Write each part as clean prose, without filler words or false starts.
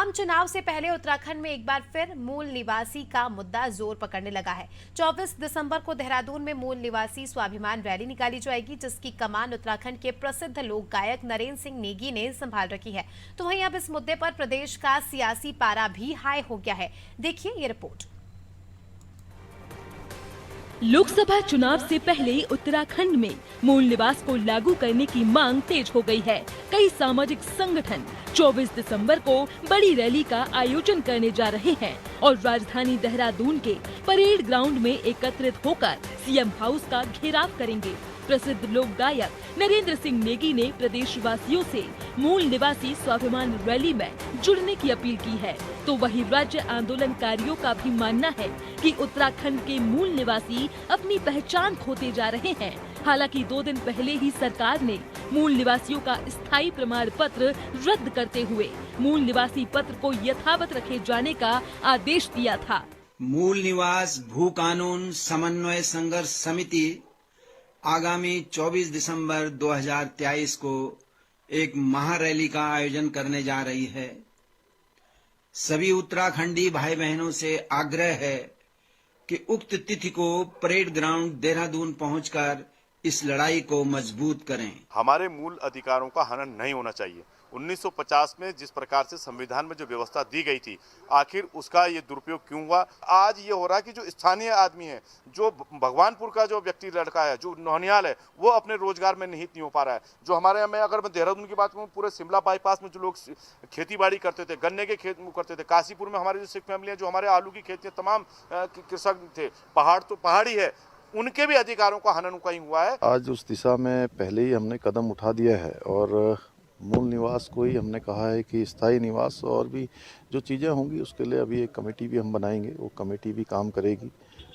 आम चुनाव से पहले उत्तराखंड में एक बार फिर मूल निवासी का मुद्दा जोर पकड़ने लगा है। 24 दिसंबर को देहरादून में मूल निवासी स्वाभिमान रैली निकाली जाएगी, जिसकी कमान उत्तराखंड के प्रसिद्ध लोक गायक नरेंद्र सिंह नेगी ने संभाल रखी है। तो वहीं अब इस मुद्दे पर प्रदेश का सियासी पारा भी हाई हो गया है। देखिए ये रिपोर्ट। लोकसभा चुनाव से पहले उत्तराखंड में मूल निवास को लागू करने की मांग तेज हो गई है। कई सामाजिक संगठन 24 दिसंबर को बड़ी रैली का आयोजन करने जा रहे हैं और राजधानी देहरादून के परेड ग्राउंड में एकत्रित होकर सीएम हाउस का घेराव करेंगे। प्रसिद्ध लोक गायक नरेंद्र सिंह नेगी ने प्रदेशवासियों से मूल निवासी स्वाभिमान रैली में जुड़ने की अपील की है। तो वहीं राज्य आंदोलनकारियों का भी मानना है कि उत्तराखंड के मूल निवासी अपनी पहचान खोते जा रहे हैं। हालांकि 2 दिन पहले ही सरकार ने मूल निवासियों का स्थायी प्रमाण पत्र रद्द करते हुए मूल निवासी पत्र को यथावत रखे जाने का आदेश दिया था। मूल निवास भू कानून समन्वय संघर्ष समिति आगामी 24 दिसंबर 2023 को एक महारैली का आयोजन करने जा रही है। सभी उत्तराखंडी भाई बहनों से आग्रह है कि उक्त तिथि को परेड ग्राउंड देहरादून पहुंचकर इस लड़ाई को मजबूत करें। हमारे मूल अधिकारों का हनन नहीं होना चाहिए। 1950 में जिस प्रकार से संविधान में जो व्यवस्था दी गई थी, आखिर उसका ये दुरुपयोग क्यों हुआ? आज ये हो रहा है कि जो स्थानीय आदमी है, जो भगवानपुर का जो व्यक्ति लड़का है, जो नौनियाल है, वो अपने रोजगार में निहित नहीं हो पा रहा है। जो हमारे यहाँ में अगर मैं देहरादून की बात करूँ, पूरे शिमला बाईपास में जो लोग खेती बाड़ी करते थे, गन्ने के खेत करते थे, काशीपुर में हमारी जो सिख फैमिली है, जो हमारे आलू की खेती तमाम कृषक थे, पहाड़ तो पहाड़ी है, उनके भी अधिकारों का हनन कहीं हुआ है। आज उस दिशा में पहले ही हमने कदम उठा दिया है और मूल निवास को ही हमने कहा है कि स्थायी निवास और भी जो चीज़ें होंगी उसके लिए अभी एक कमेटी भी हम बनाएंगे। वो कमेटी भी काम करेगी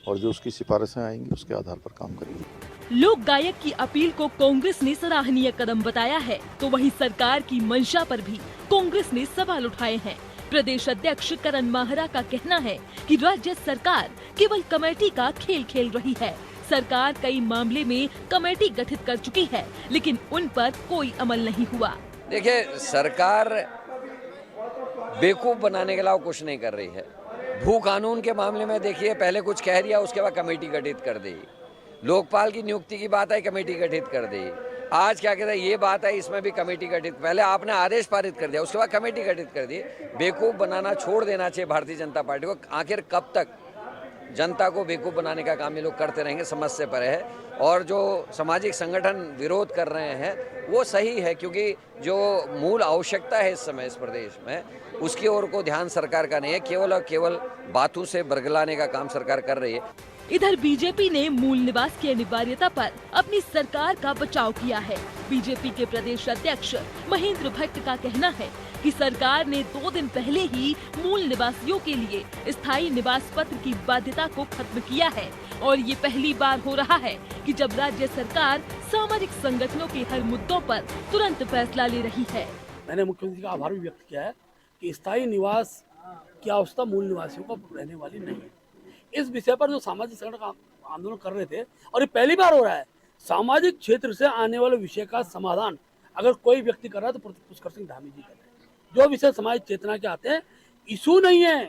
और जो उसकी सिफारिशें आएंगी उसके आधार पर काम करेगी। लोक गायक की अपील को कांग्रेस ने सराहनीय कदम बताया है, तो वहीं सरकार की मंशा पर भी कांग्रेस ने सवाल उठाए हैं। प्रदेश अध्यक्ष करण माहरा का कहना है कि राज्य सरकार केवल कमेटी का खेल खेल रही है। सरकार कई मामले में कमेटी गठित कर चुकी है, लेकिन उन पर कोई अमल नहीं हुआ। देखिए, सरकार बेवकूफ बनाने के अलावा कुछ नहीं कर रही है। भू कानून के मामले में देखिए, पहले कुछ कह दिया, उसके बाद कमेटी गठित कर दी। लोकपाल की नियुक्ति की बात है, कमेटी गठित कर दी। आज क्या कहते हैं, ये बात है, इसमें भी कमेटी गठित। पहले आपने आदेश पारित कर दिया, उसके बाद कमेटी गठित कर दी। बेवकूफ बनाना छोड़ देना चाहिए भारतीय जनता पार्टी को। आखिर कब तक जनता को बेवकूफ बनाने का काम ये लोग करते रहेंगे, समझ से परे है। और जो सामाजिक संगठन विरोध कर रहे हैं वो सही है, क्योंकि जो मूल आवश्यकता है इस समय इस प्रदेश में, उसकी ओर को ध्यान सरकार का नहीं है। केवल और केवल बातों से बरगलाने का काम सरकार कर रही है। इधर बीजेपी ने मूल निवास की अनिवार्यता पर अपनी सरकार का बचाव किया है। बीजेपी के प्रदेश अध्यक्ष महेंद्र भट्ट का कहना है कि सरकार ने 2 दिन पहले ही मूल निवासियों के लिए स्थायी निवास पत्र की बाध्यता को खत्म किया है और ये पहली बार हो रहा है कि जब राज्य सरकार सामाजिक संगठनों के हर मुद्दों पर तुरंत फैसला ले रही है। मैंने मुख्यमंत्री का आभार भी व्यक्त किया है कि स्थायी निवास की आवश्यकता मूल निवासियों को रहने वाली नहीं है। इस विषय पर जो सामाजिक संगठन आंदोलन कर रहे थे, और ये पहली बार हो रहा है, सामाजिक क्षेत्र से आने वाले विषय का समाधान अगर कोई व्यक्ति कर रहा है तो पुष्कर सिंह धामी जी कर रहे हैं। जो विषय समाज चेतना के आते हैं, इशू नहीं है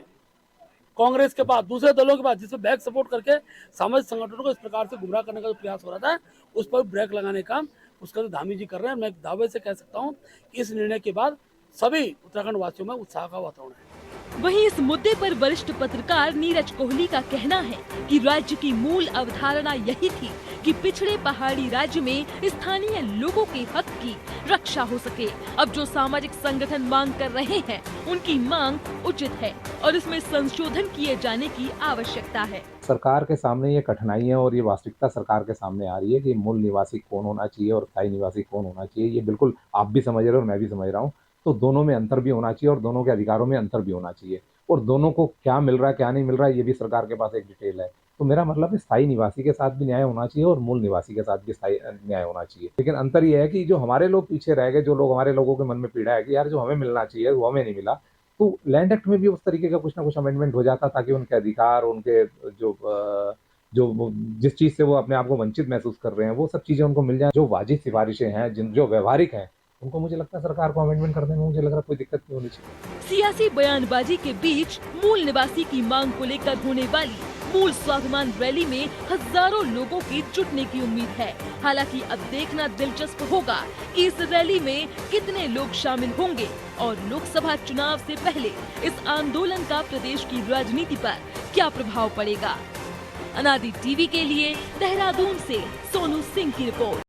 कांग्रेस के पास, दूसरे दलों के पास, जिसमें बैक सपोर्ट करके सामाजिक संगठनों को इस प्रकार से गुमराह करने का जो प्रयास हो रहा था, उस पर ब्रेक लगाने का पुष्कर सिंह धामी जी कर रहे हैं। मैं दावे से कह सकता हूँ कि इस निर्णय के बाद सभी उत्तराखंड वासियों में उत्साह का वातावरण है। वहीं इस मुद्दे पर वरिष्ठ पत्रकार नीरज कोहली का कहना है कि राज्य की मूल अवधारणा यही थी कि पिछड़े पहाड़ी राज्य में स्थानीय लोगों के हक की रक्षा हो सके। अब जो सामाजिक संगठन मांग कर रहे हैं, उनकी मांग उचित है और इसमें संशोधन किए जाने की आवश्यकता है। सरकार के सामने ये कठिनाइयां और ये वास्तविकता सरकार के सामने आ रही है कि मूल निवासी कौन होना चाहिए और स्थायी निवासी कौन होना चाहिए। ये बिल्कुल आप भी समझ रहे हो और मैं भी समझ रहा हूँ। तो दोनों में अंतर भी होना चाहिए और दोनों के अधिकारों में अंतर भी होना चाहिए, और दोनों को क्या मिल रहा है क्या नहीं मिल रहा है ये भी सरकार के पास एक डिटेल है। तो मेरा मतलब है स्थायी निवासी के साथ भी न्याय होना चाहिए और मूल निवासी के साथ भी स्थायी न्याय होना चाहिए। लेकिन अंतर ये है कि जो हमारे लोग पीछे रह गए, जो लोग हमारे लोगों के मन में पीड़ा है कि यार जो हमें मिलना चाहिए वो हमें नहीं मिला, तो लैंड एक्ट में भी उस तरीके का कुछ ना कुछ अमेंडमेंट हो जाता ताकि उनके अधिकार, उनके जो जिस चीज़ से वो अपने आप को वंचित महसूस कर रहे हैं, वो सब चीज़ें उनको मिल जाए। जो वाजिब सिफारिशें हैं, जो व्यवहारिक हैं, उनको मुझे लगता है सरकार को अमेंडमेंट करने में मुझे लग रहा है कोई दिक्कत नहीं होनी चाहिए। सियासी बयानबाजी के बीच मूल निवासी की मांग को लेकर होने वाली मूल स्वाभिमान रैली में हजारों लोगों के जुटने की उम्मीद है। हालांकि अब देखना दिलचस्प होगा इस रैली में कितने लोग शामिल होंगे और लोकसभा चुनाव से पहले इस आंदोलन का प्रदेश की राजनीति पर क्या प्रभाव पड़ेगा। अनादि टीवी के लिए देहरादून से सोनू सिंह की रिपोर्ट।